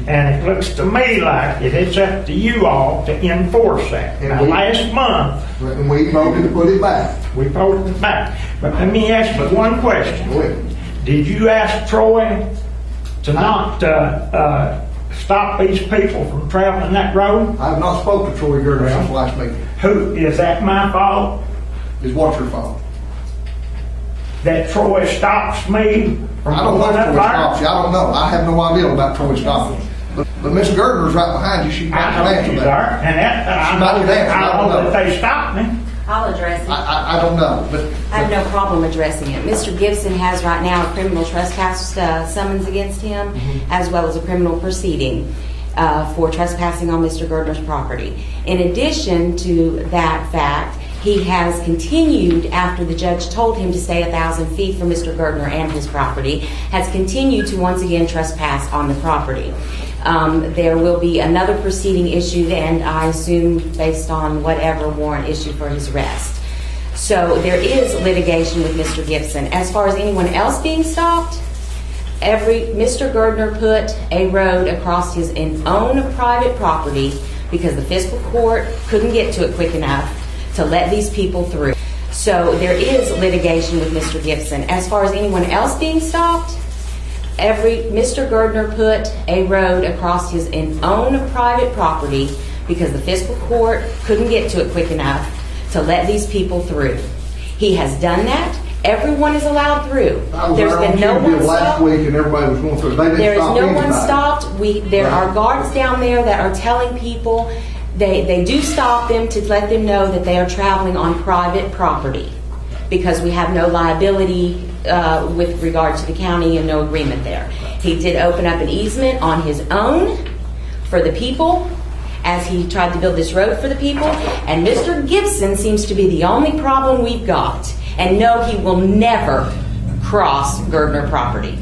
And it looks to me like it's up to you all to enforce that. Now, last month, and we voted to put it back. we voted it back. But let me ask you one question. Did you ask Troy to not stop these people from traveling that road? I have not spoken to Troy Gardner since last meeting. Who, is that my fault? Is what's your fault? That Troy stops me from I don't know going if up Troy there? stops you. I don't know. I have no idea about Troy stopping you. But Miss Gardner's right behind you. She might I can know answer you that. are, and that, I know that they stopped me. I'll address it. I don't know. But I have no problem addressing it. Mr. Gibson has right now a criminal trespass summons against him, as well as a criminal proceeding for trespassing on Mr. Gardner's property. In addition to that fact, he has continued, after the judge told him to stay 1,000 feet from Mr. Gardner and his property, has continued to once again trespass on the property. There will be another proceeding issued, and I assume based on whatever warrant issued for his arrest. So there is litigation with Mr. Gibson. As far as anyone else being stopped, Mr. Gardner put a road across his own private property because the fiscal court couldn't get to it quick enough to let these people through. So there is litigation with Mr. Gibson. As far as anyone else being stopped, Mr. Gardner put a road across his own private property because the fiscal court couldn't get to it quick enough to let these people through. He has done that. Everyone is allowed through. There's been no one last stopped. week, and everybody was going through. They didn't There is stop no one anybody. stopped. There are guards down there that are telling people. They do stop them to let them know that they are traveling on private property because we have no liability with regard to the county and no agreement there. He did open up an easement on his own for the people as he tried to build this road for the people, and Mr. Gibson seems to be the only problem we've got. And no, he will never cross Gardner property.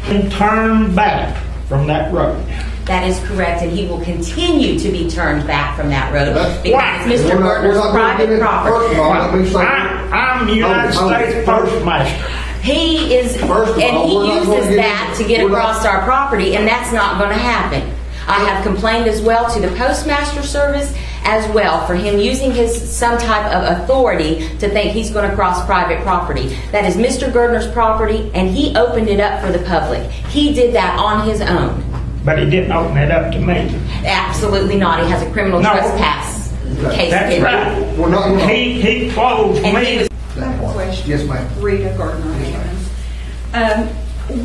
And turn back from that road. That is correct, and he will continue to be turned back from that road because it's Mr. We're Gardner's not private First of property. all, let me say, I'm United States Postmaster. He is, First of and all, we're he not gonna uses get- that to get we're not- across our property, and that's not going to happen. I have complained as well to the Postmaster Service as well for him using some type of authority to think he's going to cross private property. That is Mr. Gardner's property, and he opened it up for the public. He did that on his own. But he didn't open it up to me. Absolutely not. He has a criminal trespass case. That's right. we're not going to. He closed And me. he was I have a question. Yes, ma'am. Rita Gardner Hammond.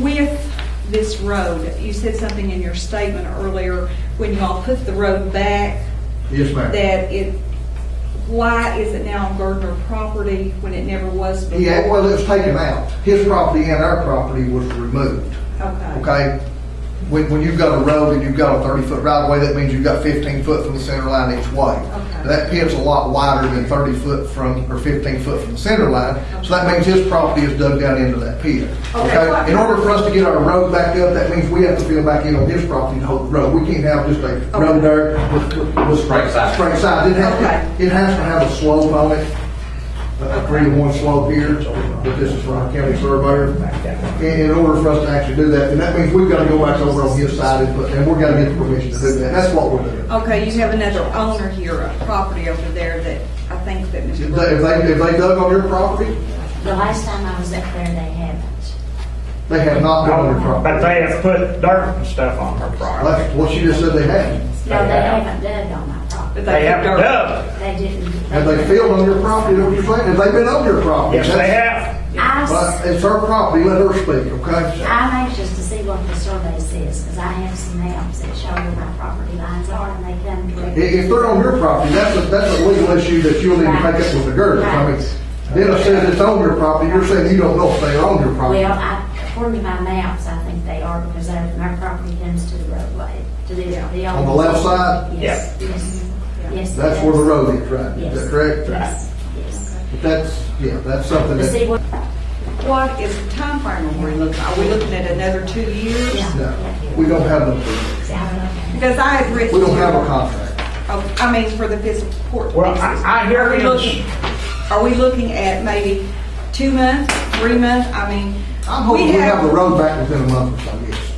With this road, you said something in your statement earlier when you all put the road back Yes, ma'am. that why is it now on Gardner property when it never was before? Yeah, well, it was taken out. His property and our property was removed. Okay. Okay? When you've got a road and you've got a 30-foot right-of-way, that means you've got 15 foot from the center line each way. Okay. That pit's a lot wider than 30 foot from, or 15 foot from the center line. So that means his property is dug down into that pit. Okay? In order for us to get our road back up, that means we have to fill back in on his property to hold the road. We can't have just a road there with straight side. It has to have a slope on it. A 3-to-1 slope here, but this is from our county surveyor. In order for us to actually do that, and that means we've got to go back over on his side and we've got to get the permission to do that. That's what we're doing. Okay, you have another owner here, a property over there that I think that Mr. If they dug on your property, The last time I was up there, they haven't. they have not dug on your property. But they have put dirt and stuff on her property. That's what she just said they had. No, they haven't dug on my property. But They haven't dirt. dug. They didn't. Have they filled on your property? Is that what you're saying? Have they been on your property? Yes, they have. But it's her property. Let her speak, okay? I'm anxious to see what the survey says, because I have some maps that show where my property lines are, and they come directly. If they're on your property, that's a legal issue that you'll need to take up with the girders. I mean, then it says it's on your property. You're saying you don't know if they're on your property. Well, according to my maps, I think they are, because my property comes to the roadway. To the On the left side? Yes. Yes. Yes. That's where the road is, right? Yes. Is that correct? Yes. Yes. But that's something But see that, what? What is the time frame are we looking? Are we looking at another 2 years? Yeah. no, we don't have them. Because I had written. We don't have a contract. Oh, I mean, for the fiscal court. Well, pieces. I hear Are we him. Are we looking at maybe 2 months, 3 months? I mean, I'm hoping we have the road back within a month or so, yes.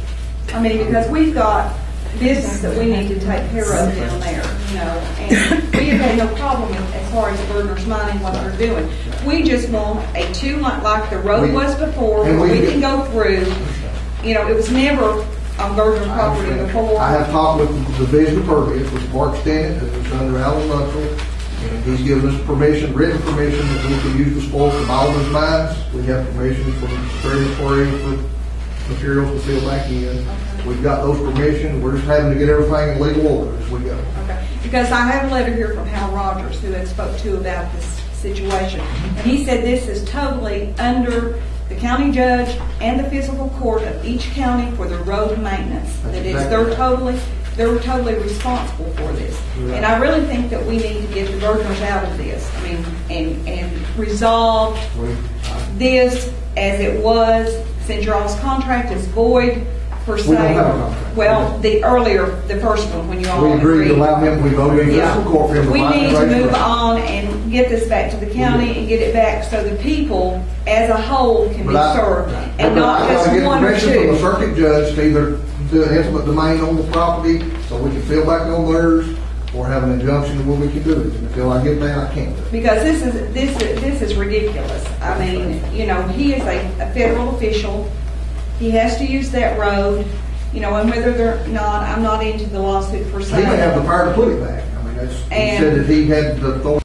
I mean, because we've got business that we need to take care of down there, you know, and we have had no problem as far as Gardner's Mining, what they're doing. We just want a 2-line, like the road was before, and where we we can go through. You know, it was never on Gardner's property before. I have talked with the Division of Permits, with Mark Stannett, who's under Alan Russell, and he's given us permission, written permission, that we can use the spoil from all those mines. We have permission from territory for materials to fill back in. Okay. We've got those permissions. We're just having to get everything in legal order as we go. Okay, because I have a letter here from Hal Rogers, who I spoke to about this situation. And he said this is totally under the county judge and the fiscal court of each county for the road maintenance. That's That is, exactly they're totally responsible for this. Right. And I really think that we need to get the Gardners out of this. I mean, and resolve this as it was, since your all's contract is void per se. We don't have a contract. Well, the first one, when you all We agreed to allow him, we voted in Yeah. fiscal court for him to We buy need the to race move track. on and get this back to the county and get it back so the people as a whole can be But served, and not I just gotta get one or permission from the two. circuit judge to either do an intimate domain on the property so we can fill back on theirs, or have an injunction where we can do it. And until I get that, I can't do it. Because this is ridiculous. I mean, you know, he is a federal official. He has to use that road, you know, and whether they're not, I'm not into the lawsuit per se. He may have the power to put it back. I mean, he And- said that he had the authority